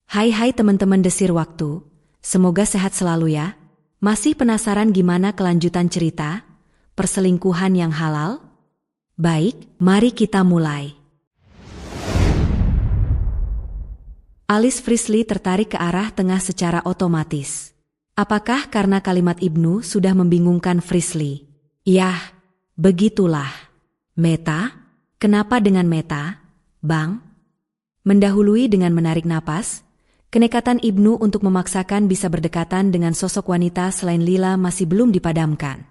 Hai teman-teman Desir Waktu, semoga sehat selalu ya. Masih penasaran gimana kelanjutan cerita perselingkuhan yang halal? Baik, mari kita mulai. Alis Frisley tertarik ke arah tengah secara otomatis. Apakah karena kalimat Ibnu sudah membingungkan Frisley? Yah, begitulah. Meta? Kenapa dengan Meta, Bang? Mendahului dengan menarik napas, kenekatan Ibnu untuk memaksakan bisa berdekatan dengan sosok wanita selain Lila masih belum dipadamkan.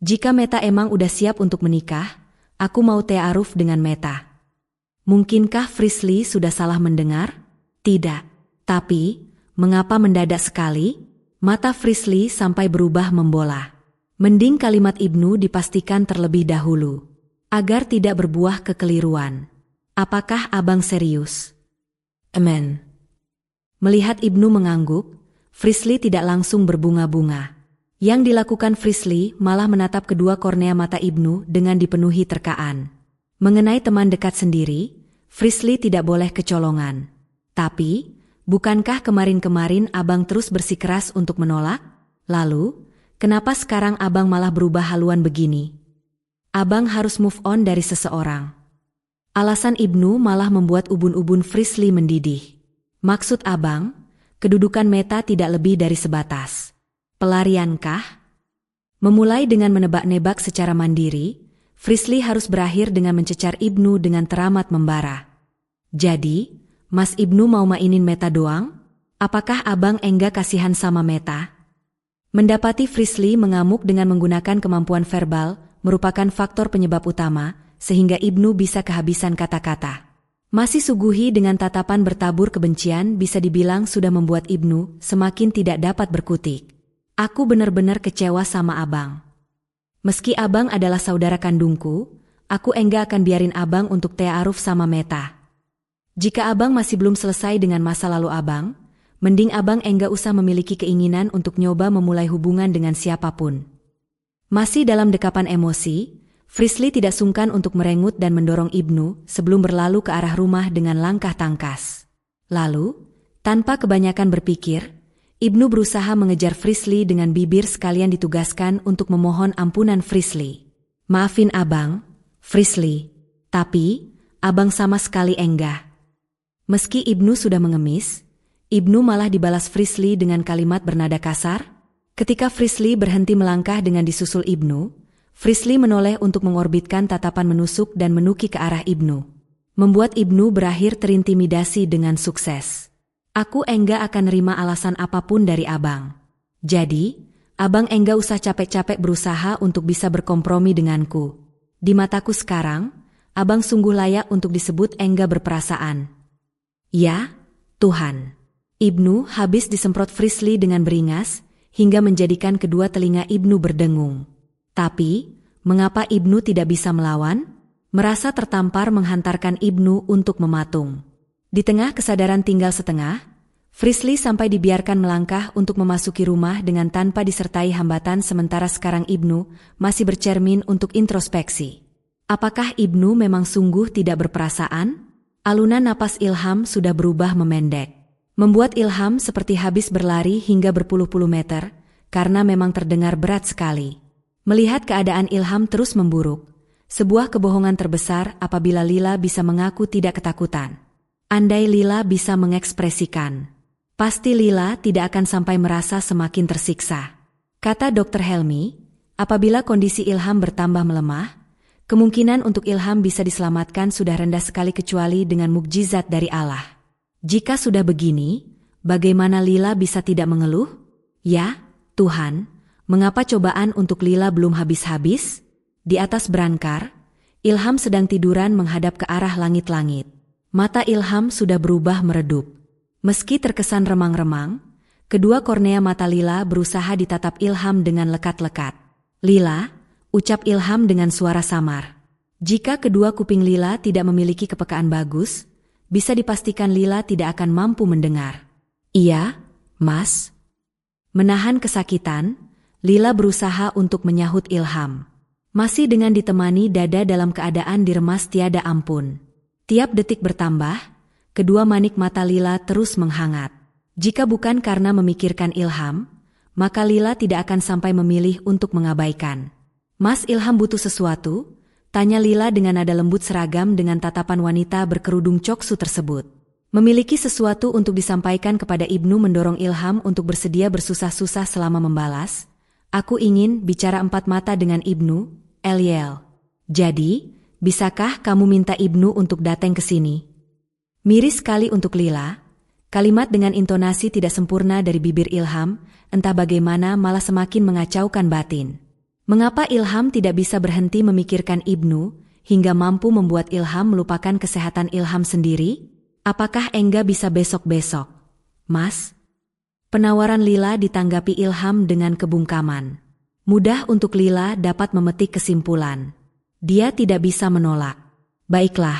Jika Meta emang udah siap untuk menikah, aku mau ta'aruf dengan Meta. Mungkinkah Frisley sudah salah mendengar? Tidak. Tapi, mengapa mendadak sekali? Mata Frisley sampai berubah membola. Mending kalimat Ibnu dipastikan terlebih dahulu, agar tidak berbuah kekeliruan. Apakah abang serius? Amen. Melihat Ibnu mengangguk, Frisley tidak langsung berbunga-bunga. Yang dilakukan Frisley malah menatap kedua kornea mata Ibnu dengan dipenuhi terkaan. Mengenai teman dekat sendiri, Frisley tidak boleh kecolongan. Tapi, bukankah kemarin-kemarin abang terus bersikeras untuk menolak? Lalu, kenapa sekarang abang malah berubah haluan begini? Abang harus move on dari seseorang. Alasan Ibnu malah membuat ubun-ubun Frisley mendidih. Maksud abang, kedudukan Meta tidak lebih dari sebatas pelariankah? Memulai dengan menebak-nebak secara mandiri, Frisley harus berakhir dengan mencecar Ibnu dengan teramat membara. Jadi, Mas Ibnu mau mainin Meta doang? Apakah abang enggak kasihan sama Meta? Mendapati Frisley mengamuk dengan menggunakan kemampuan verbal merupakan faktor penyebab utama, sehingga Ibnu bisa kehabisan kata-kata. Masih suguhi dengan tatapan bertabur kebencian bisa dibilang sudah membuat Ibnu semakin tidak dapat berkutik. Aku benar-benar kecewa sama abang. Meski abang adalah saudara kandungku, aku enggak akan biarin abang untuk ta'aruf sama Meta. Jika abang masih belum selesai dengan masa lalu abang, mending abang enggak usah memiliki keinginan untuk nyoba memulai hubungan dengan siapapun. Masih dalam dekapan emosi, Frisley tidak sungkan untuk merengut dan mendorong Ibnu sebelum berlalu ke arah rumah dengan langkah tangkas. Lalu, tanpa kebanyakan berpikir, Ibnu berusaha mengejar Frisley dengan bibir sekalian ditugaskan untuk memohon ampunan Frisley. Maafin abang, Frisley, tapi abang sama sekali enggak. Meski Ibnu sudah mengemis, Ibnu malah dibalas Frisley dengan kalimat bernada kasar. Ketika Frisley berhenti melangkah dengan disusul Ibnu, Frisley menoleh untuk mengorbitkan tatapan menusuk dan menuki ke arah Ibnu. Membuat Ibnu berakhir terintimidasi dengan sukses. Aku enggak akan nerima alasan apapun dari abang. Jadi, abang enggak usah capek-capek berusaha untuk bisa berkompromi denganku. Di mataku sekarang, abang sungguh layak untuk disebut enggak berperasaan. Ya, Tuhan. Ibnu habis disemprot Frisley dengan beringas, hingga menjadikan kedua telinga Ibnu berdengung. Tapi, mengapa Ibnu tidak bisa melawan? Merasa tertampar menghantarkan Ibnu untuk mematung. Di tengah kesadaran tinggal setengah, Frisley sampai dibiarkan melangkah untuk memasuki rumah dengan tanpa disertai hambatan sementara sekarang Ibnu masih bercermin untuk introspeksi. Apakah Ibnu memang sungguh tidak berperasaan? Alunan napas Ilham sudah berubah memendek. Membuat Ilham seperti habis berlari hingga berpuluh-puluh meter, karena memang terdengar berat sekali. Melihat keadaan Ilham terus memburuk, sebuah kebohongan terbesar apabila Lila bisa mengaku tidak ketakutan. Andai Lila bisa mengekspresikan, pasti Lila tidak akan sampai merasa semakin tersiksa. Kata Dr. Helmi, apabila kondisi Ilham bertambah melemah, kemungkinan untuk Ilham bisa diselamatkan sudah rendah sekali kecuali dengan mukjizat dari Allah. Jika sudah begini, bagaimana Lila bisa tidak mengeluh? Ya, Tuhan, mengapa cobaan untuk Lila belum habis-habis? Di atas berangkar, Ilham sedang tiduran menghadap ke arah langit-langit. Mata Ilham sudah berubah meredup. Meski terkesan remang-remang, kedua kornea mata Lila berusaha ditatap Ilham dengan lekat-lekat. Lila, ucap Ilham dengan suara samar. Jika kedua kuping Lila tidak memiliki kepekaan bagus, bisa dipastikan Lila tidak akan mampu mendengar. Iya, Mas. Menahan kesakitan, Lila berusaha untuk menyahut Ilham. Masih dengan ditemani dada dalam keadaan diremas tiada ampun. Tiap detik bertambah, kedua manik mata Lila terus menghangat. Jika bukan karena memikirkan Ilham, maka Lila tidak akan sampai memilih untuk mengabaikan. Mas Ilham butuh sesuatu? Tanya Lila dengan nada lembut seragam dengan tatapan wanita berkerudung coksu tersebut. Memiliki sesuatu untuk disampaikan kepada Ibnu mendorong Ilham untuk bersedia bersusah-susah selama membalas. Aku ingin bicara empat mata dengan Ibnu, Eliel. Jadi, bisakah kamu minta Ibnu untuk datang ke sini? Miris sekali untuk Lila. Kalimat dengan intonasi tidak sempurna dari bibir Ilham, entah bagaimana malah semakin mengacaukan batin. Mengapa Ilham tidak bisa berhenti memikirkan Ibnu, hingga mampu membuat Ilham melupakan kesehatan Ilham sendiri? Apakah Engga bisa besok-besok? Mas? Penawaran Lila ditanggapi Ilham dengan kebungkaman. Mudah untuk Lila dapat memetik kesimpulan. Dia tidak bisa menolak. Baiklah,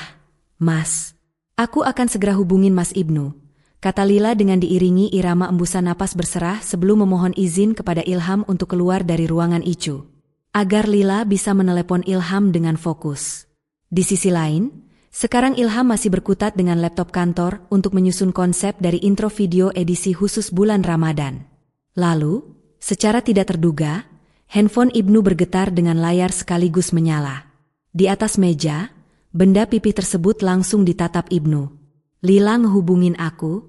Mas. Aku akan segera hubungin Mas Ibnu, kata Lila dengan diiringi irama embusan napas berserah sebelum memohon izin kepada Ilham untuk keluar dari ruangan Icu. Agar Lila bisa menelepon Ilham dengan fokus. Di sisi lain, sekarang Ilham masih berkutat dengan laptop kantor untuk menyusun konsep dari intro video edisi khusus bulan Ramadan. Lalu, secara tidak terduga, handphone Ibnu bergetar dengan layar sekaligus menyala. Di atas meja, benda pipih tersebut langsung ditatap Ibnu. Lila ngehubungin aku?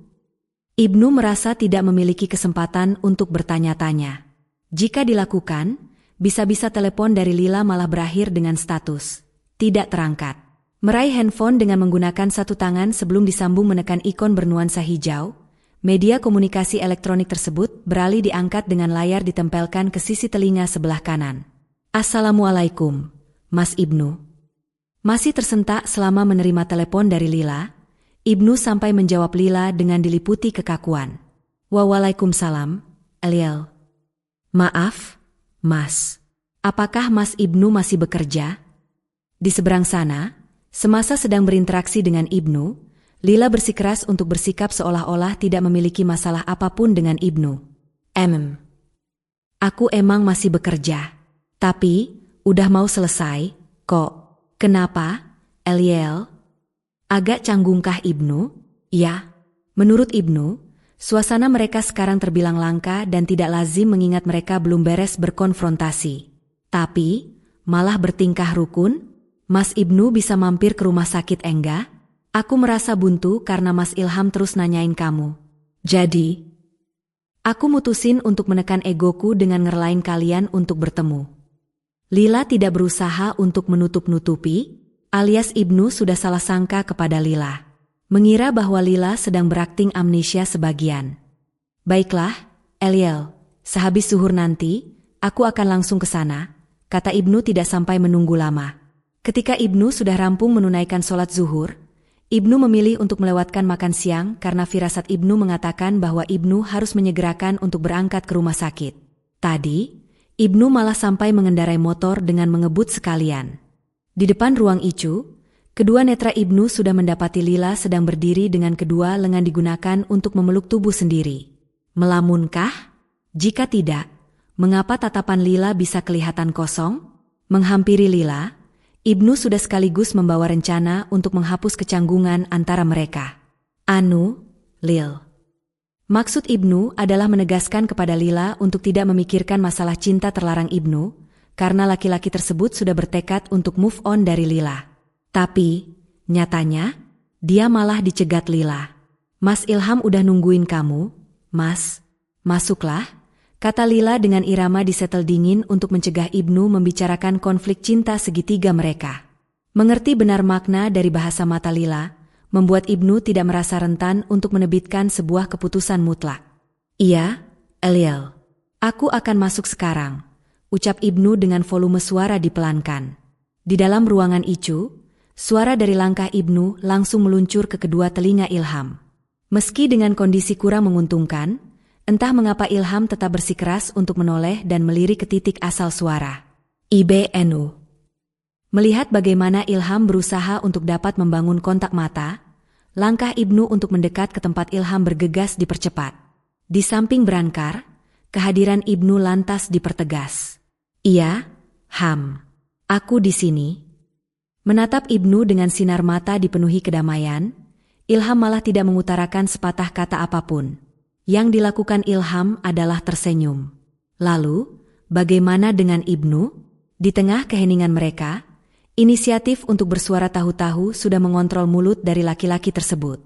Ibnu merasa tidak memiliki kesempatan untuk bertanya-tanya. Jika dilakukan, bisa-bisa telepon dari Lila malah berakhir dengan status tidak terangkat. Meraih handphone dengan menggunakan satu tangan sebelum disambung menekan ikon bernuansa hijau, media komunikasi elektronik tersebut beralih diangkat dengan layar ditempelkan ke sisi telinga sebelah kanan. Assalamualaikum, Mas Ibnu. Masih tersentak selama menerima telepon dari Lila, Ibnu sampai menjawab Lila dengan diliputi kekakuan. Waalaikumsalam, Eliel. Maaf, Mas. Apakah Mas Ibnu masih bekerja? Di seberang sana, semasa sedang berinteraksi dengan Ibnu, Lila bersikeras untuk bersikap seolah-olah tidak memiliki masalah apapun dengan Ibnu. Aku emang masih bekerja. Tapi, udah mau selesai, kok. Kenapa, Eliel? Agak canggungkah Ibnu? Ya. Menurut Ibnu, suasana mereka sekarang terbilang langka dan tidak lazim mengingat mereka belum beres berkonfrontasi. Tapi, malah bertingkah rukun? Mas Ibnu bisa mampir ke rumah sakit Engga? Aku merasa buntu karena Mas Ilham terus nanyain kamu. Jadi, aku mutusin untuk menekan egoku dengan ngerlain kalian untuk bertemu. Lila tidak berusaha untuk menutup-nutupi, alias Ibnu sudah salah sangka kepada Lila. Mengira bahwa Lila sedang berakting amnesia sebagian. Baiklah, Eliel, sehabis zuhur nanti, aku akan langsung ke sana, kata Ibnu tidak sampai menunggu lama. Ketika Ibnu sudah rampung menunaikan sholat zuhur, Ibnu memilih untuk melewatkan makan siang karena firasat Ibnu mengatakan bahwa Ibnu harus menyegerakan untuk berangkat ke rumah sakit. Tadi, Ibnu malah sampai mengendarai motor dengan mengebut sekalian. Di depan ruang Icu, kedua netra Ibnu sudah mendapati Lila sedang berdiri dengan kedua lengan digunakan untuk memeluk tubuh sendiri. Melamunkah? Jika tidak, mengapa tatapan Lila bisa kelihatan kosong? Menghampiri Lila, Ibnu sudah sekaligus membawa rencana untuk menghapus kecanggungan antara mereka. Lil. Maksud Ibnu adalah menegaskan kepada Lila untuk tidak memikirkan masalah cinta terlarang Ibnu, karena laki-laki tersebut sudah bertekad untuk move on dari Lila. Tapi, nyatanya, dia malah dicegat Lila. Mas Ilham udah nungguin kamu, Mas. Masuklah, kata Lila dengan irama disetel dingin untuk mencegah Ibnu membicarakan konflik cinta segitiga mereka. Mengerti benar makna dari bahasa mata Lila, membuat Ibnu tidak merasa rentan untuk menebitkan sebuah keputusan mutlak. Iya, Eliel. Aku akan masuk sekarang, ucap Ibnu dengan volume suara dipelankan. Di dalam ruangan Icu, suara dari langkah Ibnu langsung meluncur ke kedua telinga Ilham. Meski dengan kondisi kurang menguntungkan, entah mengapa Ilham tetap bersikeras untuk menoleh dan melirik ke titik asal suara. IBNU. Melihat bagaimana Ilham berusaha untuk dapat membangun kontak mata, langkah Ibnu untuk mendekat ke tempat Ilham bergegas dipercepat. Di samping berangkar, kehadiran Ibnu lantas dipertegas. Iya, Ham. Aku di sini. Menatap Ibnu dengan sinar mata dipenuhi kedamaian, Ilham malah tidak mengutarakan sepatah kata apapun. Yang dilakukan Ilham adalah tersenyum. Lalu, bagaimana dengan Ibnu? Di tengah keheningan mereka, inisiatif untuk bersuara tahu-tahu sudah mengontrol mulut dari laki-laki tersebut.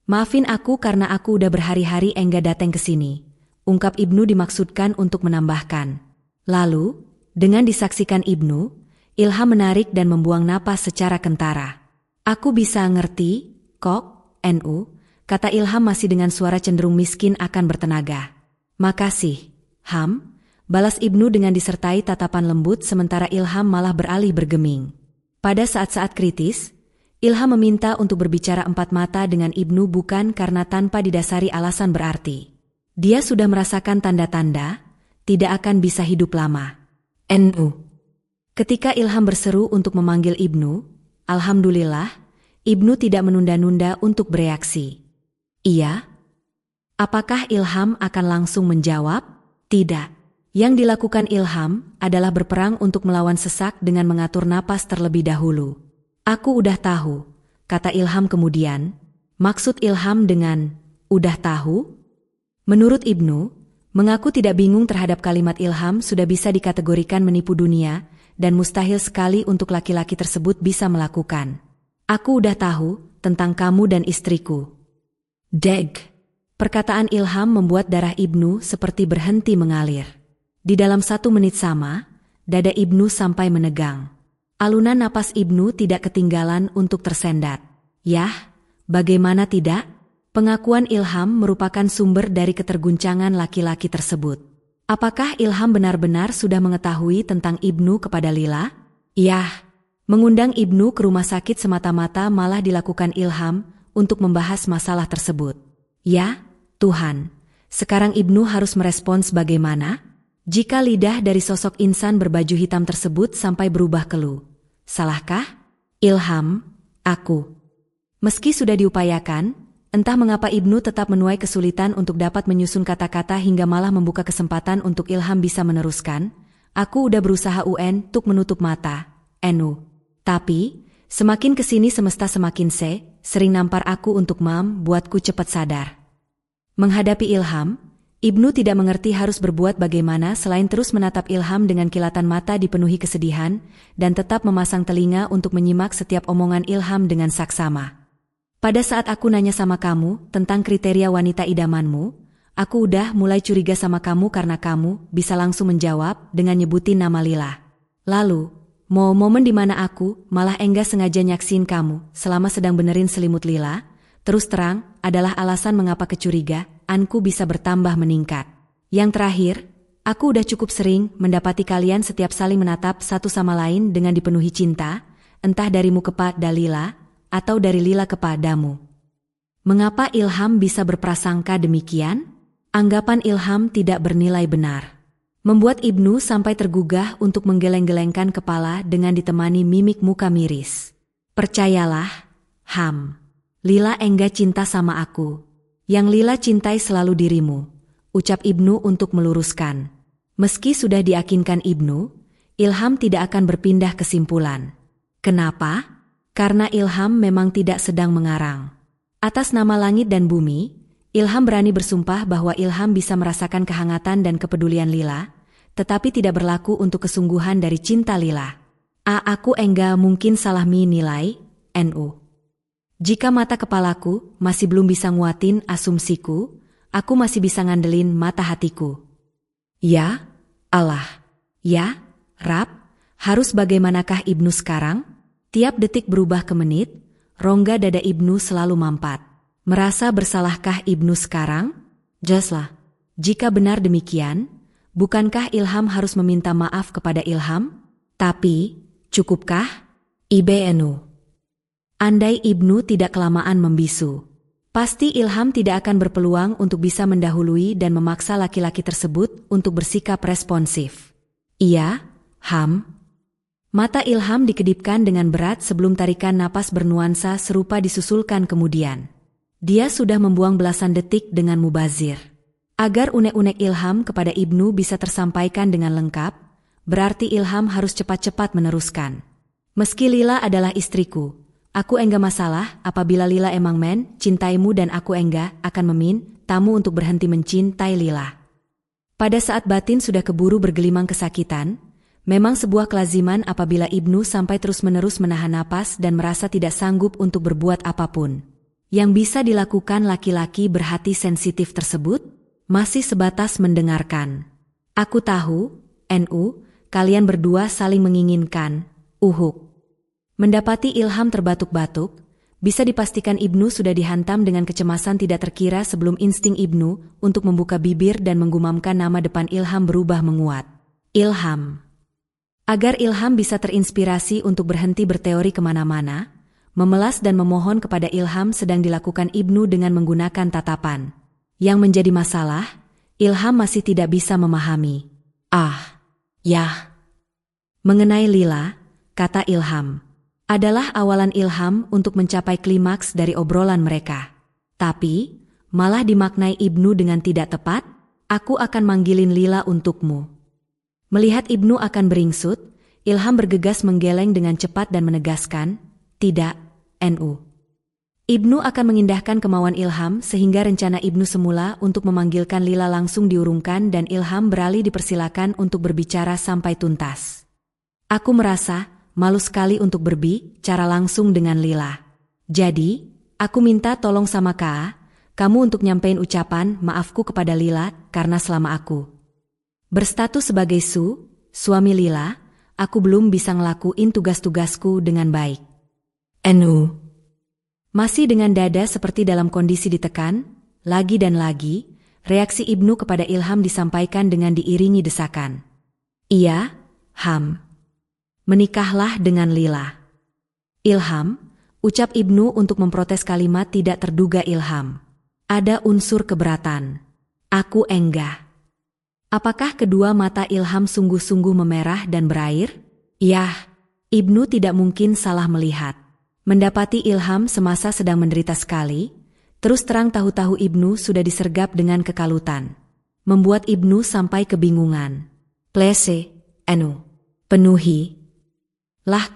Maafin aku karena aku udah berhari-hari enggak datang ke sini, ungkap Ibnu dimaksudkan untuk menambahkan. Lalu, dengan disaksikan Ibnu, Ilham menarik dan membuang napas secara kentara. Aku bisa ngerti, kok, NU, kata Ilham masih dengan suara cenderung miskin akan bertenaga. Makasih, Ham, balas Ibnu dengan disertai tatapan lembut sementara Ilham malah beralih bergeming. Pada saat-saat kritis, Ilham meminta untuk berbicara empat mata dengan Ibnu bukan karena tanpa didasari alasan berarti. Dia sudah merasakan tanda-tanda, tidak akan bisa hidup lama. NU. Ketika Ilham berseru untuk memanggil Ibnu, alhamdulillah, Ibnu tidak menunda-nunda untuk bereaksi. Iya? Apakah Ilham akan langsung menjawab? Tidak. Yang dilakukan Ilham adalah berperang untuk melawan sesak dengan mengatur napas terlebih dahulu. Aku udah tahu, kata Ilham kemudian. Maksud Ilham dengan, udah tahu? Menurut Ibnu, mengaku tidak bingung terhadap kalimat Ilham sudah bisa dikategorikan menipu dunia, dan mustahil sekali untuk laki-laki tersebut bisa melakukan. Aku udah tahu tentang kamu dan istriku. Deg. Perkataan Ilham membuat darah Ibnu seperti berhenti mengalir. Di dalam 1 menit sama, dada Ibnu sampai menegang. Alunan napas Ibnu tidak ketinggalan untuk tersendat. Yah, bagaimana tidak? Pengakuan Ilham merupakan sumber dari keterguncangan laki-laki tersebut. Apakah Ilham benar-benar sudah mengetahui tentang Ibnu kepada Lila? Yah, mengundang Ibnu ke rumah sakit semata-mata malah dilakukan Ilham untuk membahas masalah tersebut. Ya, Tuhan, sekarang Ibnu harus merespons bagaimana? Jika lidah dari sosok insan berbaju hitam tersebut sampai berubah keluh. Salahkah? Ilham, aku. Meski sudah diupayakan, entah mengapa Ibnu tetap menuai kesulitan untuk dapat menyusun kata-kata hingga malah membuka kesempatan untuk Ilham bisa meneruskan. Aku udah berusaha untuk menutup mata, NU. Tapi, semakin kesini semesta semakin sering nampar aku untuk buatku cepat sadar. Menghadapi Ilham, Ibnu tidak mengerti harus berbuat bagaimana selain terus menatap Ilham dengan kilatan mata dipenuhi kesedihan dan tetap memasang telinga untuk menyimak setiap omongan Ilham dengan saksama. Pada saat aku nanya sama kamu tentang kriteria wanita idamanmu, aku udah mulai curiga sama kamu karena kamu bisa langsung menjawab dengan nyebutin nama Lila. Lalu, momen di mana aku malah enggak sengaja nyaksin kamu selama sedang benerin selimut Lila, terus terang adalah alasan mengapa kecurigaanku bisa bertambah meningkat. Yang terakhir, aku udah cukup sering mendapati kalian setiap saling menatap satu sama lain dengan dipenuhi cinta, entah darimu kepada Lila atau dari Lila kepadamu. Mengapa Ilham bisa berprasangka demikian? Anggapan Ilham tidak bernilai benar. Membuat Ibnu sampai tergugah untuk menggeleng-gelengkan kepala dengan ditemani mimik muka miris. Percayalah, Ham. Lila enggak cinta sama aku. Yang Lila cintai selalu dirimu, ucap Ibnu untuk meluruskan. Meski sudah diyakinkan Ibnu, Ilham tidak akan berpindah kesimpulan. Kenapa? Karena Ilham memang tidak sedang mengarang. Atas nama langit dan bumi, Ilham berani bersumpah bahwa Ilham bisa merasakan kehangatan dan kepedulian Lila, tetapi tidak berlaku untuk kesungguhan dari cinta Lila. Aku enggak mungkin salah menilai, NU. Jika mata kepalaku masih belum bisa nguatin asumsiku, aku masih bisa ngandelin mata hatiku. Ya, Allah. Ya, Rab, harus bagaimanakah Ibnu sekarang? Tiap detik berubah ke menit, rongga dada Ibnu selalu mampat. Merasa bersalahkah Ibnu sekarang? Jelaslah. Jika benar demikian, bukankah Ilham harus meminta maaf kepada Ilham? Tapi, cukupkah? IBNU. Andai Ibnu tidak kelamaan membisu, pasti Ilham tidak akan berpeluang untuk bisa mendahului dan memaksa laki-laki tersebut untuk bersikap responsif. Iya, Ham. Mata Ilham dikedipkan dengan berat sebelum tarikan napas bernuansa serupa disusulkan kemudian. Dia sudah membuang belasan detik dengan mubazir. Agar unek-unek Ilham kepada Ibnu bisa tersampaikan dengan lengkap, berarti Ilham harus cepat-cepat meneruskan. Meski Lila adalah istriku, aku enggak masalah apabila Lila emang cintaimu dan aku enggak akan tamu untuk berhenti mencintai Lila. Pada saat batin sudah keburu bergelimang kesakitan, memang sebuah kelaziman apabila Ibnu sampai terus-menerus menahan napas dan merasa tidak sanggup untuk berbuat apapun. Yang bisa dilakukan laki-laki berhati sensitif tersebut, masih sebatas mendengarkan. Aku tahu, Nu, kalian berdua saling menginginkan, uhuk. Mendapati Ilham terbatuk-batuk, bisa dipastikan Ibnu sudah dihantam dengan kecemasan tidak terkira sebelum insting Ibnu untuk membuka bibir dan menggumamkan nama depan Ilham berubah menguat. Ilham. Agar Ilham bisa terinspirasi untuk berhenti berteori kemana-mana, memelas dan memohon kepada Ilham sedang dilakukan Ibnu dengan menggunakan tatapan. Yang menjadi masalah, Ilham masih tidak bisa memahami. Yah. Mengenai Lila, kata Ilham, adalah awalan Ilham untuk mencapai klimaks dari obrolan mereka. Tapi, malah dimaknai Ibnu dengan tidak tepat, aku akan manggilin Lila untukmu. Melihat Ibnu akan beringsut, Ilham bergegas menggeleng dengan cepat dan menegaskan, tidak, Nu. Ibnu akan mengindahkan kemauan Ilham sehingga rencana Ibnu semula untuk memanggilkan Lila langsung diurungkan dan Ilham beralih dipersilakan untuk berbicara sampai tuntas. Aku merasa malu sekali untuk berbicara langsung dengan Lila. Jadi, aku minta tolong sama kamu untuk nyampein ucapan maafku kepada Lila karena selama aku berstatus sebagai suami Lila, aku belum bisa ngelakuin tugas-tugasku dengan baik. Nu. Masih dengan dada seperti dalam kondisi ditekan, lagi dan lagi, reaksi Ibnu kepada Ilham disampaikan dengan diiringi desakan. Iya, Ham. Menikahlah dengan Lila. Ilham, ucap Ibnu untuk memprotes kalimat tidak terduga Ilham. Ada unsur keberatan. Aku enggak. Apakah kedua mata Ilham sungguh-sungguh memerah dan berair? Yah, Ibnu tidak mungkin salah melihat. Mendapati Ilham semasa sedang menderita sekali, terus terang tahu-tahu Ibnu sudah disergap dengan kekalutan. Membuat Ibnu sampai kebingungan. Plese, Nu. Penuhi. Lah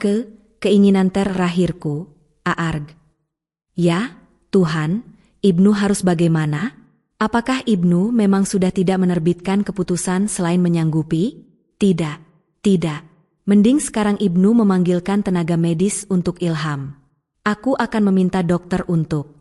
keinginan terakhirku, Aarg. Ya, Tuhan, Ibnu harus bagaimana? Apakah Ibnu memang sudah tidak menerbitkan keputusan selain menyanggupi? Tidak. Mending sekarang Ibnu memanggilkan tenaga medis untuk Ilham. Aku akan meminta dokter untuk.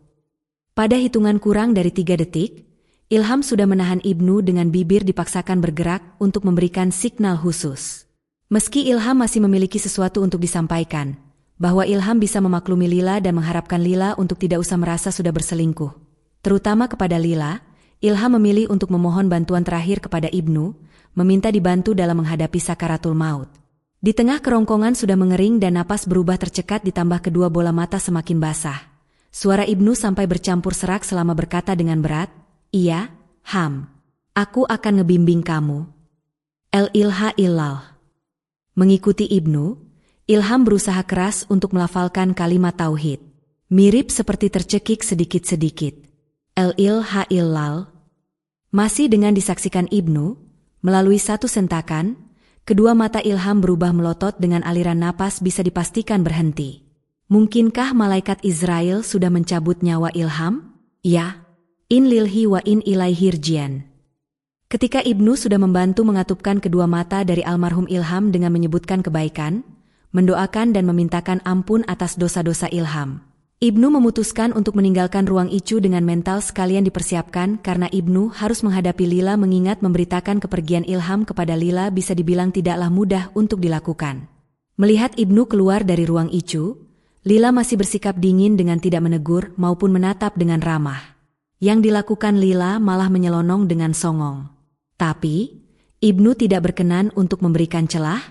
Pada hitungan kurang dari 3 detik, Ilham sudah menahan Ibnu dengan bibir dipaksakan bergerak untuk memberikan signal khusus. Meski Ilham masih memiliki sesuatu untuk disampaikan, bahwa Ilham bisa memaklumi Lila dan mengharapkan Lila untuk tidak usah merasa sudah berselingkuh. Terutama kepada Lila, Ilham memilih untuk memohon bantuan terakhir kepada Ibnu, meminta dibantu dalam menghadapi sakaratul maut. Di tengah kerongkongan sudah mengering dan napas berubah tercekat ditambah kedua bola mata semakin basah. Suara Ibnu sampai bercampur serak selama berkata dengan berat, Iya, Ham. Aku akan ngebimbing kamu. Illal. Mengikuti Ibnu, Ilham berusaha keras untuk melafalkan kalimat tauhid. Mirip seperti tercekik sedikit-sedikit. Illal. Masih dengan disaksikan Ibnu, melalui satu sentakan, kedua mata Ilham berubah melotot dengan aliran napas bisa dipastikan berhenti. Mungkinkah malaikat Israel sudah mencabut nyawa Ilham? Ya. In lilhi wa in ilaihi raji'un. Ketika Ibnu sudah membantu mengatupkan kedua mata dari almarhum Ilham dengan menyebutkan kebaikan, mendoakan dan memintakan ampun atas dosa-dosa Ilham, Ibnu memutuskan untuk meninggalkan ruang icu dengan mental sekalian dipersiapkan karena Ibnu harus menghadapi Lila mengingat memberitakan kepergian Ilham kepada Lila bisa dibilang tidaklah mudah untuk dilakukan. Melihat Ibnu keluar dari ruang icu, Lila masih bersikap dingin dengan tidak menegur maupun menatap dengan ramah. Yang dilakukan Lila malah menyelonong dengan songong. Tapi, Ibnu tidak berkenan untuk memberikan celah.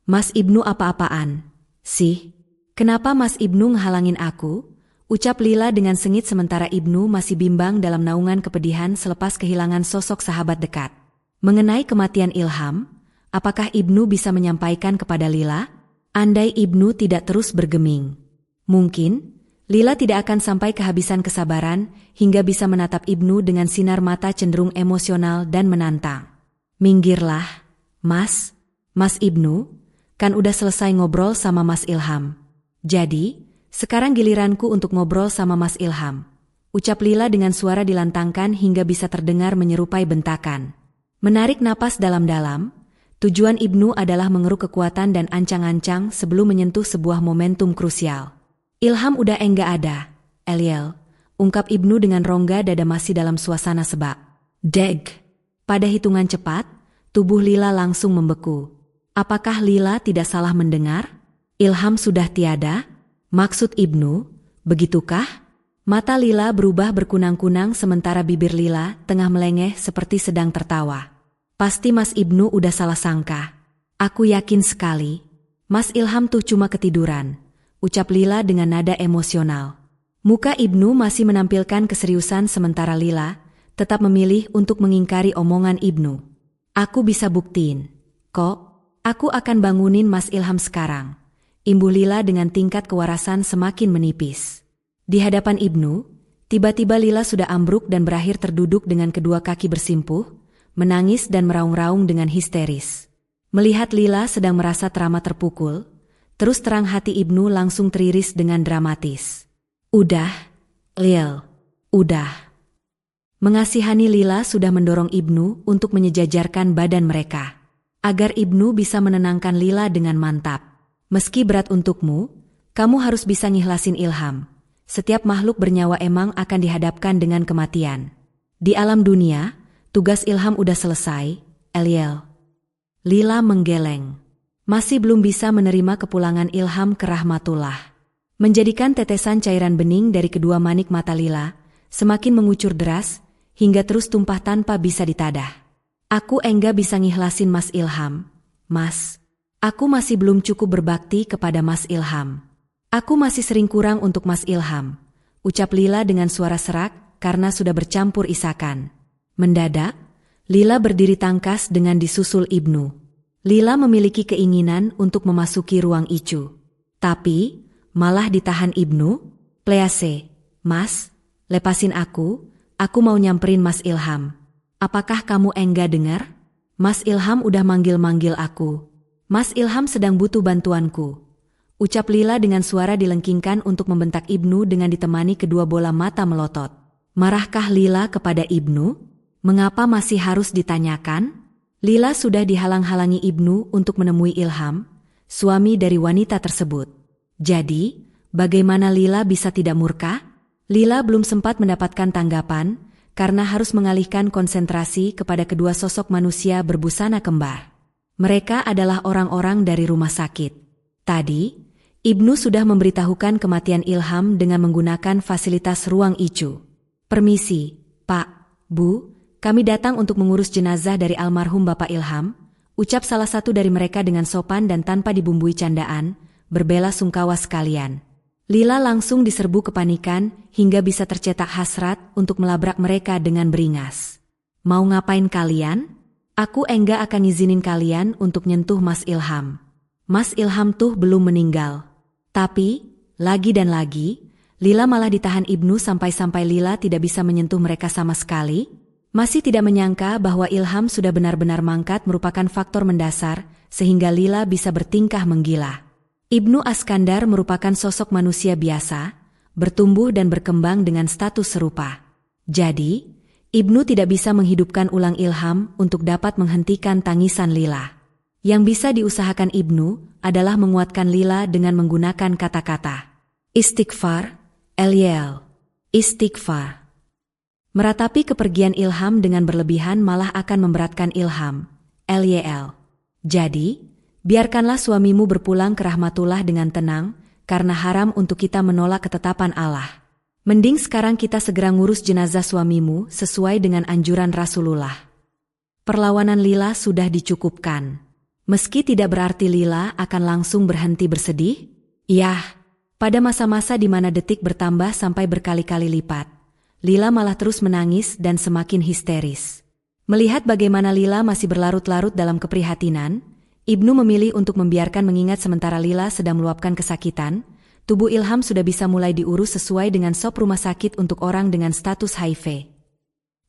Mas Ibnu apa-apaan? Sih, kenapa Mas Ibnu ngehalangin aku? Ucap Lila dengan sengit sementara Ibnu masih bimbang dalam naungan kepedihan selepas kehilangan sosok sahabat dekat. Mengenai kematian Ilham, apakah Ibnu bisa menyampaikan kepada Lila? Andai Ibnu tidak terus bergeming. Mungkin, Lila tidak akan sampai kehabisan kesabaran hingga bisa menatap Ibnu dengan sinar mata cenderung emosional dan menantang. Minggirlah, Mas Ibnu, kan udah selesai ngobrol sama Mas Ilham. Jadi, sekarang giliranku untuk ngobrol sama Mas Ilham. ucap Lila dengan suara dilantangkan hingga bisa terdengar menyerupai bentakan. Menarik napas dalam-dalam, tujuan Ibnu adalah mengeruk kekuatan dan ancang-ancang sebelum menyentuh sebuah momentum krusial. Ilham udah enggak ada, Eliel, ungkap Ibnu dengan rongga dada masih dalam suasana sebak. Deg! Pada hitungan cepat, tubuh Lila langsung membeku. Apakah Lila tidak salah mendengar? Ilham sudah tiada? Maksud Ibnu, begitukah? Mata Lila berubah berkunang-kunang sementara bibir Lila tengah melengeh seperti sedang tertawa. Pasti Mas Ibnu udah salah sangka. Aku yakin sekali. Mas Ilham tuh cuma ketiduran, ucap Lila dengan nada emosional. Muka Ibnu masih menampilkan keseriusan sementara Lila tetap memilih untuk mengingkari omongan Ibnu. Aku bisa buktiin. Kok? Aku akan bangunin Mas Ilham sekarang. Imbuh Lila dengan tingkat kewarasan semakin menipis. Di hadapan Ibnu, tiba-tiba Lila sudah ambruk dan berakhir terduduk dengan kedua kaki bersimpuh, menangis dan meraung-raung dengan histeris. Melihat Lila sedang merasa teramat terpukul, terus terang hati Ibnu langsung teriris dengan dramatis. Udah, Lil, udah. Mengasihani Lila sudah mendorong Ibnu untuk menyejajarkan badan mereka. Agar Ibnu bisa menenangkan Lila dengan mantap. Meski berat untukmu, kamu harus bisa ngihlasin Ilham. Setiap makhluk bernyawa emang akan dihadapkan dengan kematian. Di alam dunia, tugas Ilham udah selesai, Eliel. Lila menggeleng. Masih belum bisa menerima kepulangan Ilham ke Rahmatullah. Menjadikan tetesan cairan bening dari kedua manik mata Lila semakin mengucur deras hingga terus tumpah tanpa bisa ditadah. Aku enggak bisa ngihlasin Mas Ilham, Mas. Aku masih belum cukup berbakti kepada Mas Ilham. Aku masih sering kurang untuk Mas Ilham, ucap Lila dengan suara serak karena sudah bercampur isakan. Mendadak, Lila berdiri tangkas dengan disusul Ibnu. Lila memiliki keinginan untuk memasuki ruang Icu. Tapi, malah ditahan Ibnu. Please, Mas, lepasin aku mau nyamperin Mas Ilham. Apakah kamu enggak dengar? Mas Ilham udah manggil-manggil aku. Mas Ilham sedang butuh bantuanku. Ucap Lila dengan suara dilengkingkan untuk membentak Ibnu dengan ditemani kedua bola mata melotot. Marahkah Lila kepada Ibnu? Mengapa masih harus ditanyakan? Lila sudah dihalang-halangi Ibnu untuk menemui Ilham, suami dari wanita tersebut. Jadi, bagaimana Lila bisa tidak murka? Lila belum sempat mendapatkan tanggapan, karena harus mengalihkan konsentrasi kepada kedua sosok manusia berbusana kembar. Mereka adalah orang-orang dari rumah sakit. Tadi, Ibnu sudah memberitahukan kematian Ilham dengan menggunakan fasilitas ruang Icu. Permisi, Pak, Bu, kami datang untuk mengurus jenazah dari almarhum Bapak Ilham, ucap salah satu dari mereka dengan sopan dan tanpa dibumbui candaan, berbela sungkawa sekalian. Lila langsung diserbu kepanikan hingga bisa tercetak hasrat untuk melabrak mereka dengan beringas. Mau ngapain kalian? Aku enggak akan izinin kalian untuk nyentuh Mas Ilham. Mas Ilham tuh belum meninggal. Tapi, lagi dan lagi, Lila malah ditahan Ibnu sampai-sampai Lila tidak bisa menyentuh mereka sama sekali. Masih tidak menyangka bahwa Ilham sudah benar-benar mangkat merupakan faktor mendasar sehingga Lila bisa bertingkah menggila. Ibnu Askandar merupakan sosok manusia biasa, bertumbuh dan berkembang dengan status serupa. Jadi, Ibnu tidak bisa menghidupkan ulang Ilham untuk dapat menghentikan tangisan Lila. Yang bisa diusahakan Ibnu adalah menguatkan Lila dengan menggunakan kata-kata. Istighfar, Eliel. Istighfar. Meratapi kepergian Ilham dengan berlebihan malah akan memberatkan Ilham, Eliel. Jadi, biarkanlah suamimu berpulang ke Rahmatullah dengan tenang, karena haram untuk kita menolak ketetapan Allah. Mending sekarang kita segera ngurus jenazah suamimu sesuai dengan anjuran Rasulullah. Perlawanan Lila sudah dicukupkan. Meski tidak berarti Lila akan langsung berhenti bersedih, yah, pada masa-masa di mana detik bertambah sampai berkali-kali lipat, Lila malah terus menangis dan semakin histeris. Melihat bagaimana Lila masih berlarut-larut dalam keprihatinan, Ibnu memilih untuk membiarkan mengingat sementara Lila sedang meluapkan kesakitan. Tubuh Ilham sudah bisa mulai diurus sesuai dengan SOP rumah sakit untuk orang dengan status HIV.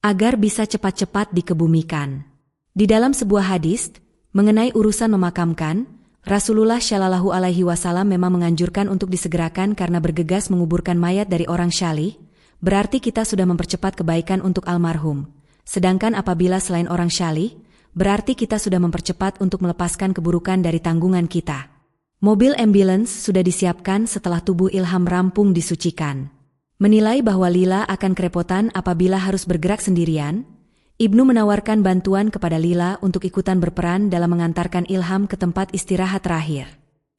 Agar bisa cepat-cepat dikebumikan. Di dalam sebuah hadis, mengenai urusan memakamkan, Rasulullah Shallallahu Alaihi Wasallam memang menganjurkan untuk disegerakan karena bergegas menguburkan mayat dari orang syalih, berarti kita sudah mempercepat kebaikan untuk almarhum. Sedangkan apabila selain orang syalih, berarti kita sudah mempercepat untuk melepaskan keburukan dari tanggungan kita. Mobil ambulans sudah disiapkan setelah tubuh Ilham rampung disucikan. Menilai bahwa Lila akan kerepotan apabila harus bergerak sendirian, Ibnu menawarkan bantuan kepada Lila untuk ikutan berperan dalam mengantarkan Ilham ke tempat istirahat terakhir.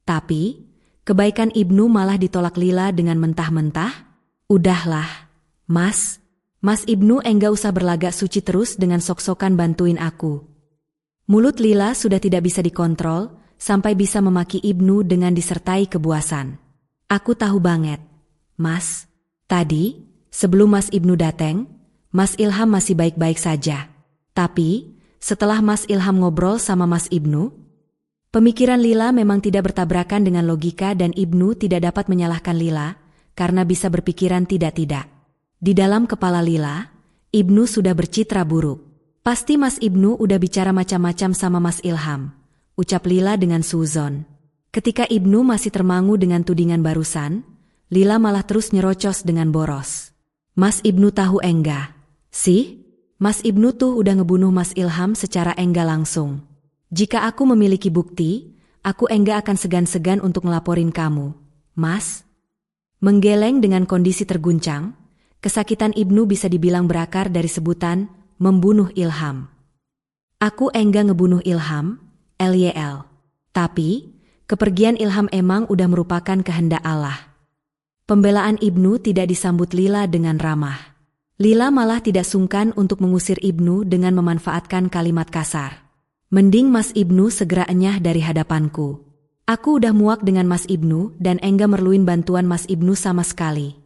Tapi, kebaikan Ibnu malah ditolak Lila dengan mentah-mentah. "Udahlah, Mas. Mas Ibnu enggak usah berlagak suci terus dengan sok-sokan bantuin aku." Mulut Lila sudah tidak bisa dikontrol, sampai bisa memaki Ibnu dengan disertai kebuasan. "Aku tahu banget, Mas. Tadi, sebelum Mas Ibnu datang, Mas Ilham masih baik-baik saja. Tapi, setelah Mas Ilham ngobrol sama Mas Ibnu," pemikiran Lila memang tidak bertabrakan dengan logika dan Ibnu tidak dapat menyalahkan Lila, karena bisa berpikiran tidak-tidak. Di dalam kepala Lila, Ibnu sudah bercitra buruk. "Pasti Mas Ibnu udah bicara macam-macam sama Mas Ilham," ucap Lila dengan suzon. Ketika Ibnu masih termangu dengan tudingan barusan, Lila malah terus nyerocos dengan boros. "Mas Ibnu tahu enggak sih? Mas Ibnu tuh udah ngebunuh Mas Ilham secara enggak langsung. Jika aku memiliki bukti, aku enggak akan segan-segan untuk ngelaporin kamu, Mas." Menggeleng dengan kondisi terguncang, kesakitan Ibnu bisa dibilang berakar dari sebutan membunuh Ilham. "Aku enggak ngebunuh Ilham, LYL. Tapi, kepergian Ilham emang udah merupakan kehendak Allah." Pembelaan Ibnu tidak disambut Lila dengan ramah. Lila malah tidak sungkan untuk mengusir Ibnu dengan memanfaatkan kalimat kasar. "Mending Mas Ibnu segera enyah dari hadapanku. Aku udah muak dengan Mas Ibnu dan enggak merluin bantuan Mas Ibnu sama sekali."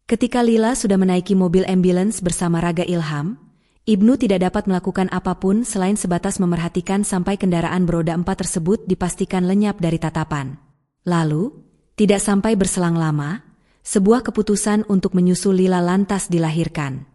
Ketika Lila sudah menaiki mobil ambulans bersama Raga Ilham, Ibnu tidak dapat melakukan apapun selain sebatas memerhatikan sampai kendaraan beroda 4 tersebut dipastikan lenyap dari tatapan. Lalu, tidak sampai berselang lama, sebuah keputusan untuk menyusul Lila lantas dilahirkan.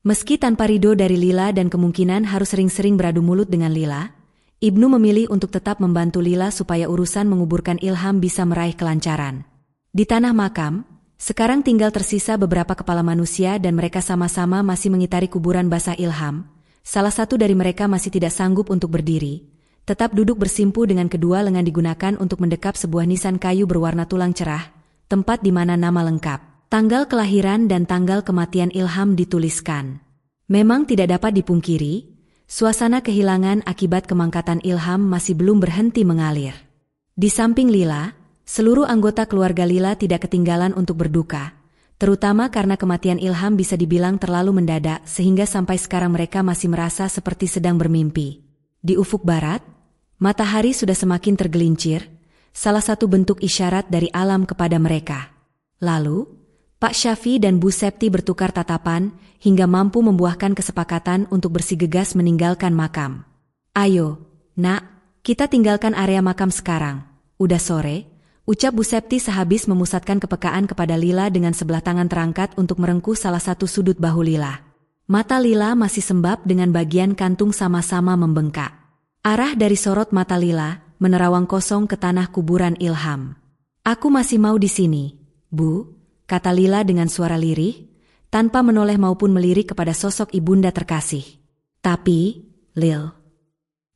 Meski tanpa ridho dari Lila dan kemungkinan harus sering-sering beradu mulut dengan Lila, Ibnu memilih untuk tetap membantu Lila supaya urusan menguburkan Ilham bisa meraih kelancaran. Di tanah makam, sekarang tinggal tersisa beberapa kepala manusia dan mereka sama-sama masih mengitari kuburan basah Ilham. Salah satu dari mereka masih tidak sanggup untuk berdiri, tetap duduk bersimpu dengan kedua lengan digunakan untuk mendekap sebuah nisan kayu berwarna tulang cerah, tempat di mana nama lengkap, tanggal kelahiran dan tanggal kematian Ilham dituliskan. Memang tidak dapat dipungkiri, suasana kehilangan akibat kemangkatan Ilham masih belum berhenti mengalir. Di samping Lila, seluruh anggota keluarga Lila tidak ketinggalan untuk berduka, terutama karena kematian Ilham bisa dibilang terlalu mendadak sehingga sampai sekarang mereka masih merasa seperti sedang bermimpi. Di ufuk barat, matahari sudah semakin tergelincir, salah satu bentuk isyarat dari alam kepada mereka. Lalu, Pak Syafi dan Bu Septi bertukar tatapan hingga mampu membuahkan kesepakatan untuk bersikeras meninggalkan makam. "Ayo, Nak, kita tinggalkan area makam sekarang. Udah sore," ucap Bu Septi sehabis memusatkan kepekaan kepada Lila dengan sebelah tangan terangkat untuk merengkuh salah satu sudut bahu Lila. Mata Lila masih sembab dengan bagian kantung sama-sama membengkak. Arah dari sorot mata Lila menerawang kosong ke tanah kuburan Ilham. "Aku masih mau di sini, Bu," kata Lila dengan suara lirih, tanpa menoleh maupun melirik kepada sosok ibunda terkasih. "Tapi, Lil..."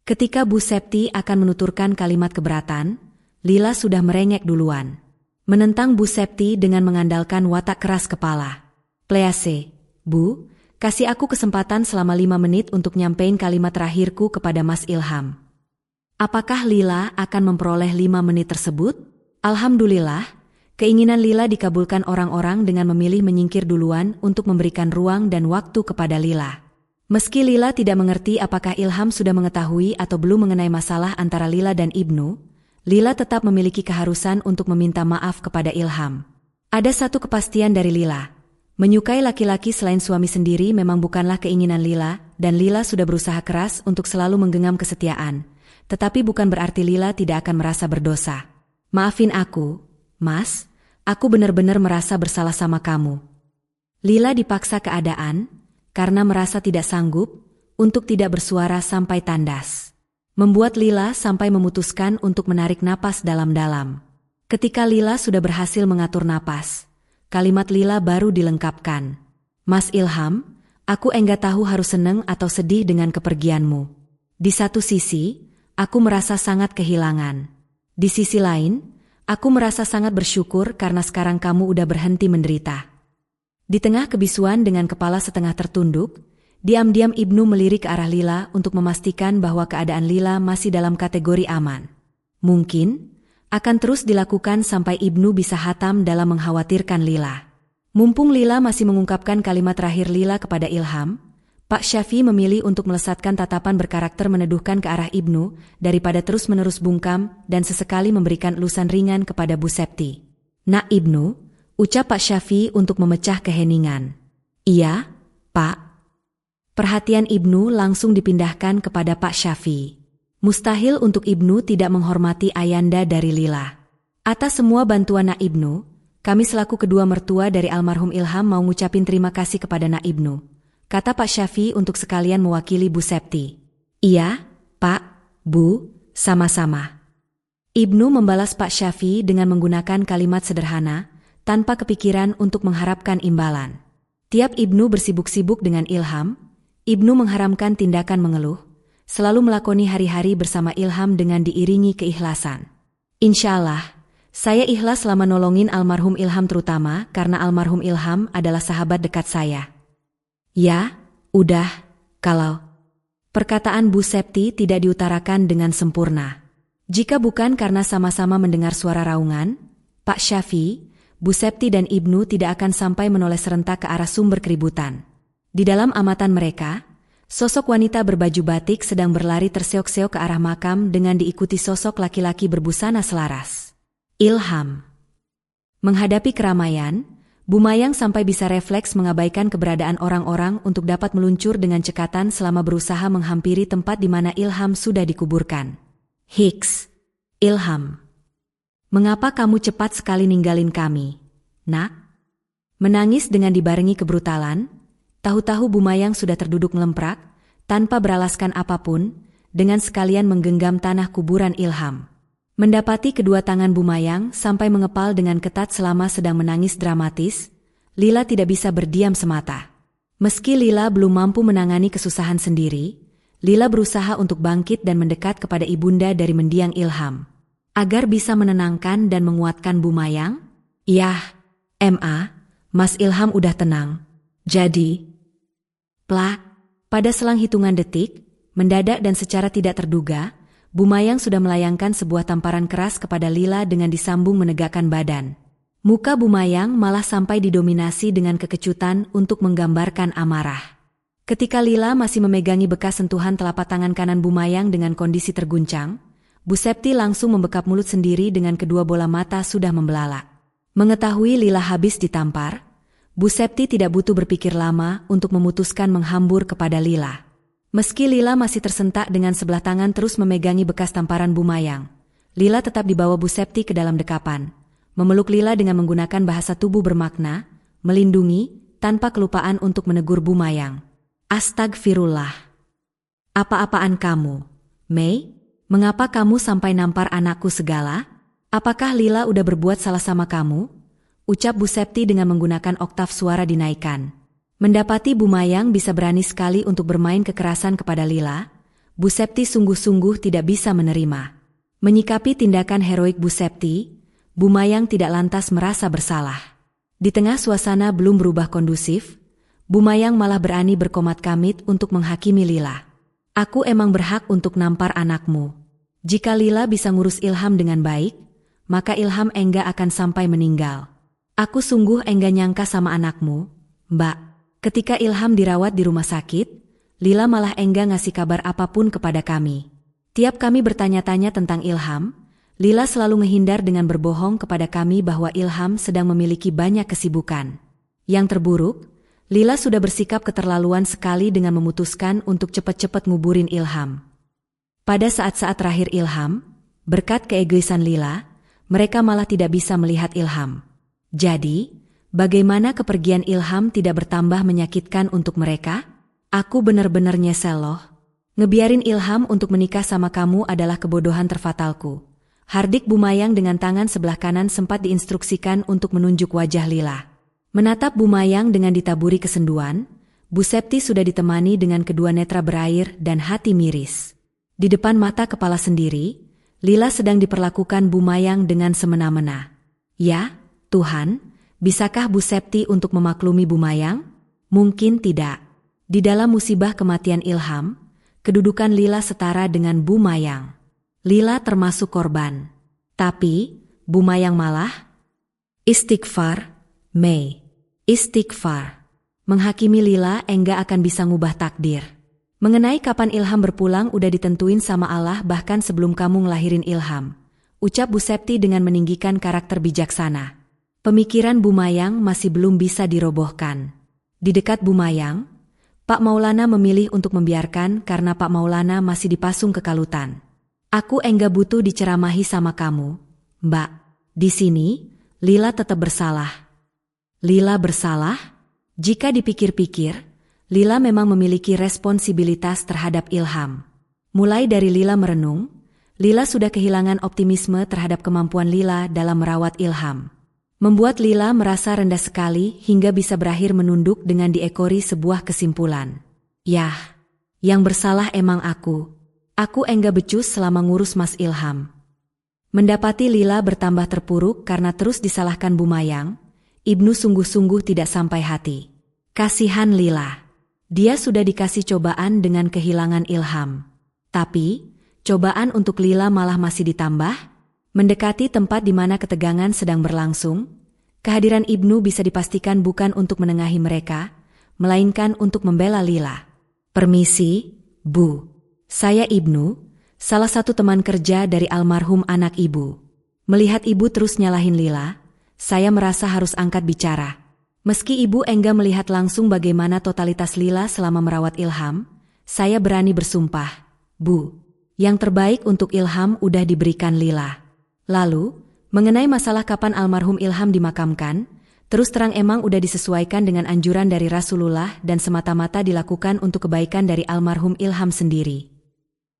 Ketika Bu Septi akan menuturkan kalimat keberatan, Lila sudah merengek duluan. Menentang Bu Septi dengan mengandalkan watak keras kepala. "Please, Bu, kasih aku kesempatan selama 5 menit untuk nyampein kalimat terakhirku kepada Mas Ilham." Apakah Lila akan memperoleh 5 menit tersebut? Alhamdulillah, keinginan Lila dikabulkan orang-orang dengan memilih menyingkir duluan untuk memberikan ruang dan waktu kepada Lila. Meski Lila tidak mengerti apakah Ilham sudah mengetahui atau belum mengenai masalah antara Lila dan Ibnu, Lila tetap memiliki keharusan untuk meminta maaf kepada Ilham. Ada satu kepastian dari Lila. Menyukai laki-laki selain suami sendiri memang bukanlah keinginan Lila, dan Lila sudah berusaha keras untuk selalu menggenggam kesetiaan. Tetapi bukan berarti Lila tidak akan merasa berdosa. "Maafin aku, Mas, aku benar-benar merasa bersalah sama kamu." Lila dipaksa keadaan, karena merasa tidak sanggup, untuk tidak bersuara sampai tandas. Membuat Lila sampai memutuskan untuk menarik napas dalam-dalam. Ketika Lila sudah berhasil mengatur napas, kalimat Lila baru dilengkapkan. Mas Ilham, aku enggak tahu harus seneng atau sedih dengan kepergianmu. Di satu sisi, aku merasa sangat kehilangan. Di sisi lain, aku merasa sangat bersyukur karena sekarang kamu udah berhenti menderita. Di tengah kebisuan dengan kepala setengah tertunduk, diam-diam Ibnu melirik ke arah Lila untuk memastikan bahwa keadaan Lila masih dalam kategori aman. Mungkin akan terus dilakukan sampai Ibnu bisa hatam dalam mengkhawatirkan Lila. Mumpung Lila masih mengungkapkan kalimat terakhir Lila kepada Ilham, Pak Syafi memilih untuk melesatkan tatapan berkarakter meneduhkan ke arah Ibnu daripada terus-menerus bungkam dan sesekali memberikan elusan ringan kepada Bu Septi. "Nak Ibnu," ucap Pak Syafi untuk memecah keheningan. "Iya, Pak." Perhatian Ibnu langsung dipindahkan kepada Pak Syafi. Mustahil untuk Ibnu tidak menghormati ayanda dari Lila. "Atas semua bantuan Nak Ibnu, kami selaku kedua mertua dari almarhum Ilham mau ngucapin terima kasih kepada Nak Ibnu," kata Pak Syafi untuk sekalian mewakili Bu Septi. "Iya, Pak, Bu, sama-sama." Ibnu membalas Pak Syafi dengan menggunakan kalimat sederhana, tanpa kepikiran untuk mengharapkan imbalan. Tiap Ibnu bersibuk-sibuk dengan Ilham, Ibnu mengharamkan tindakan mengeluh, selalu melakoni hari-hari bersama Ilham dengan diiringi keikhlasan. "Insyaallah, saya ikhlas selama nolongin almarhum Ilham terutama karena almarhum Ilham adalah sahabat dekat saya." "Ya, udah, kalau..." Perkataan Bu Septi tidak diutarakan dengan sempurna. Jika bukan karena sama-sama mendengar suara raungan, Pak Syafi, Bu Septi dan Ibnu tidak akan sampai menoleh serentak ke arah sumber keributan. Di dalam amatan mereka, sosok wanita berbaju batik sedang berlari terseok-seok ke arah makam dengan diikuti sosok laki-laki berbusana selaras. Ilham. Menghadapi keramaian, Bu Mayang sampai bisa refleks mengabaikan keberadaan orang-orang untuk dapat meluncur dengan cekatan selama berusaha menghampiri tempat di mana Ilham sudah dikuburkan. "Hiks, Ilham. Mengapa kamu cepat sekali ninggalin kami, Nak?" Menangis dengan dibarengi kebrutalan, tahu-tahu Bu Mayang sudah terduduk ngelemprak, tanpa beralaskan apapun, dengan sekalian menggenggam tanah kuburan Ilham. Mendapati kedua tangan Bu Mayang sampai mengepal dengan ketat selama sedang menangis dramatis, Lila tidak bisa berdiam semata. Meski Lila belum mampu menangani kesusahan sendiri, Lila berusaha untuk bangkit dan mendekat kepada ibunda dari mendiang Ilham. Agar bisa menenangkan dan menguatkan Bu Mayang. "Yah, Mas Ilham udah tenang. Jadi..." Plak, pada selang hitungan detik, mendadak dan secara tidak terduga, Bu Mayang sudah melayangkan sebuah tamparan keras kepada Lila dengan disambung menegakkan badan. Muka Bu Mayang malah sampai didominasi dengan kekecutan untuk menggambarkan amarah. Ketika Lila masih memegangi bekas sentuhan telapak tangan kanan Bu Mayang dengan kondisi terguncang, Bu Septi langsung membekap mulut sendiri dengan kedua bola mata sudah membelalak. Mengetahui Lila habis ditampar, Bu Septi tidak butuh berpikir lama untuk memutuskan menghambur kepada Lila. Meski Lila masih tersentak dengan sebelah tangan terus memegangi bekas tamparan Bu Mayang, Lila tetap dibawa Bu Septi ke dalam dekapan, memeluk Lila dengan menggunakan bahasa tubuh bermakna, melindungi, tanpa kelupaan untuk menegur Bu Mayang. "Astagfirullah. Apa-apaan kamu, Mei? Mengapa kamu sampai nampar anakku segala? Apakah Lila udah berbuat salah sama kamu?" ucap Bu Septi dengan menggunakan oktav suara dinaikkan. Mendapati Bu Mayang bisa berani sekali untuk bermain kekerasan kepada Lila, Bu Septi sungguh-sungguh tidak bisa menerima. Menyikapi tindakan heroik Bu Septi, Bu Mayang tidak lantas merasa bersalah. Di tengah suasana belum berubah kondusif, Bu Mayang malah berani berkomat kamit untuk menghakimi Lila. "Aku emang berhak untuk nampar anakmu. Jika Lila bisa ngurus Ilham dengan baik, maka Ilham enggak akan sampai meninggal. Aku sungguh enggak nyangka sama anakmu, Mbak. Ketika Ilham dirawat di rumah sakit, Lila malah enggak ngasih kabar apapun kepada kami. Tiap kami bertanya-tanya tentang Ilham, Lila selalu menghindar dengan berbohong kepada kami bahwa Ilham sedang memiliki banyak kesibukan. Yang terburuk, Lila sudah bersikap keterlaluan sekali dengan memutuskan untuk cepat-cepat nguburin Ilham. Pada saat-saat terakhir Ilham, berkat keegoisan Lila, mereka malah tidak bisa melihat Ilham. Jadi, bagaimana kepergian Ilham tidak bertambah menyakitkan untuk mereka? Aku benar-benar nyesel loh. Ngebiarin Ilham untuk menikah sama kamu adalah kebodohan terfatalku. Hardik Bu Mayang dengan tangan sebelah kanan sempat diinstruksikan untuk menunjuk wajah Lila. Menatap Bumayang dengan ditaburi kesenduan, Bu Septi sudah ditemani dengan kedua netra berair dan hati miris. Di depan mata kepala sendiri, Lila sedang diperlakukan Bumayang dengan semena-mena. Ya, Tuhan, bisakah Bu Septi untuk memaklumi Bumayang? Mungkin tidak. Di dalam musibah kematian Ilham, kedudukan Lila setara dengan Bumayang. Lila termasuk korban. Tapi, Bumayang malah istighfar, Mei. Istighfar. Menghakimi Lila enggak akan bisa ngubah takdir. Mengenai kapan Ilham berpulang udah ditentuin sama Allah bahkan sebelum kamu ngelahirin Ilham. Ucap Bu Septi dengan meninggikan karakter bijaksana. Pemikiran Bumayang masih belum bisa dirobohkan. Di dekat Bumayang, Pak Maulana memilih untuk membiarkan karena Pak Maulana masih dipasung kekalutan. Aku enggak butuh diceramahi sama kamu, Mbak. Di sini, Lila tetap bersalah. Lila bersalah? Jika dipikir-pikir, Lila memang memiliki responsibilitas terhadap Ilham. Mulai dari Lila merenung, Lila sudah kehilangan optimisme terhadap kemampuan Lila dalam merawat Ilham. Membuat Lila merasa rendah sekali hingga bisa berakhir menunduk dengan diekori sebuah kesimpulan. Yah, yang bersalah emang aku. Aku enggak becus selama ngurus Mas Ilham. Mendapati Lila bertambah terpuruk karena terus disalahkan Bumayang, Ibnu sungguh-sungguh tidak sampai hati. Kasihan Lila. Dia sudah dikasih cobaan dengan kehilangan Ilham. Tapi, cobaan untuk Lila malah masih ditambah. Mendekati tempat di mana ketegangan sedang berlangsung, kehadiran Ibnu bisa dipastikan bukan untuk menengahi mereka, melainkan untuk membela Lila. Permisi, Bu. Saya Ibnu, salah satu teman kerja dari almarhum anak Ibu. Melihat Ibu terus nyalahin Lila, saya merasa harus angkat bicara. Meski Ibu enggak melihat langsung bagaimana totalitas Lila selama merawat Ilham, saya berani bersumpah, Bu, yang terbaik untuk Ilham udah diberikan Lila. Lalu, mengenai masalah kapan almarhum Ilham dimakamkan, terus terang emang udah disesuaikan dengan anjuran dari Rasulullah dan semata-mata dilakukan untuk kebaikan dari almarhum Ilham sendiri.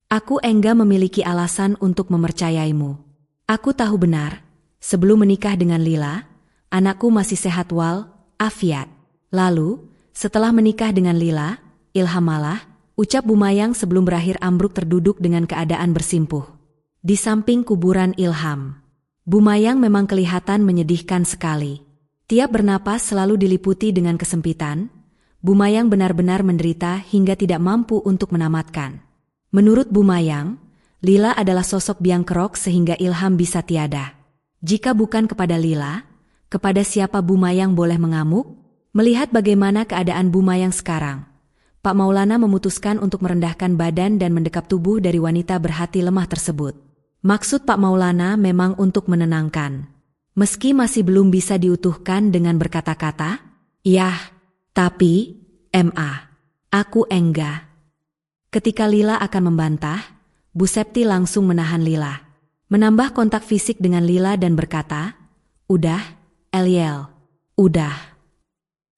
Aku enggak memiliki alasan untuk mempercayaimu. Aku tahu benar, sebelum menikah dengan Lila, anakku masih sehat wal afiat. Lalu, setelah menikah dengan Lila, Ilham malah, ucap Bumayang sebelum berakhir ambruk terduduk dengan keadaan bersimpuh. Di samping kuburan Ilham, Bumayang memang kelihatan menyedihkan sekali. Tiap bernapas selalu diliputi dengan kesempitan. Bumayang benar-benar menderita hingga tidak mampu untuk menamatkan. Menurut Bumayang, Lila adalah sosok biang kerok sehingga Ilham bisa tiada. Jika bukan kepada Lila, kepada siapa Bumayang boleh mengamuk? Melihat bagaimana keadaan Bumayang sekarang, Pak Maulana memutuskan untuk merendahkan badan dan mendekap tubuh dari wanita berhati lemah tersebut. Maksud Pak Maulana memang untuk menenangkan. Meski masih belum bisa diutuhkan dengan berkata-kata, "Yah, tapi, aku enggak." Ketika Lila akan membantah, Bu Septi langsung menahan Lila. Menambah kontak fisik dengan Lila dan berkata, "Udah, Eliel, udah."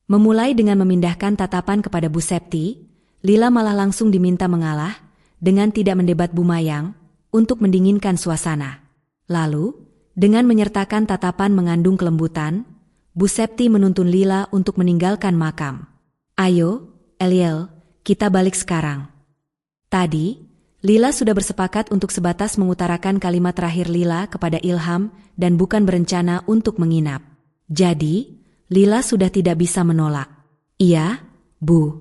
Memulai dengan memindahkan tatapan kepada Bu Septi, Lila malah langsung diminta mengalah, dengan tidak mendebat Bumayang, untuk mendinginkan suasana. Lalu, dengan menyertakan tatapan mengandung kelembutan, Bu Septi menuntun Lila untuk meninggalkan makam. "Ayo, Eliel, kita balik sekarang." Tadi, Lila sudah bersepakat untuk sebatas mengutarakan kalimat terakhir Lila kepada Ilham dan bukan berencana untuk menginap. Jadi, Lila sudah tidak bisa menolak. "Iya, Bu."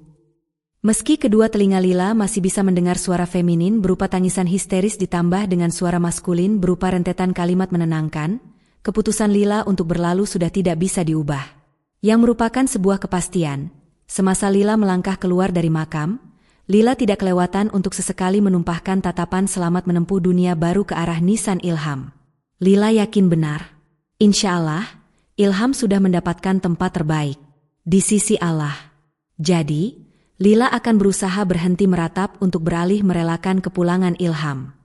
Meski kedua telinga Lila masih bisa mendengar suara feminin berupa tangisan histeris ditambah dengan suara maskulin berupa rentetan kalimat menenangkan, keputusan Lila untuk berlalu sudah tidak bisa diubah. Yang merupakan sebuah kepastian, semasa Lila melangkah keluar dari makam, Lila tidak kelewatan untuk sesekali menumpahkan tatapan selamat menempuh dunia baru ke arah nisan Ilham. Lila yakin benar, insya Allah, Ilham sudah mendapatkan tempat terbaik di sisi Allah. Jadi, Lila akan berusaha berhenti meratap untuk beralih merelakan kepulangan Ilham.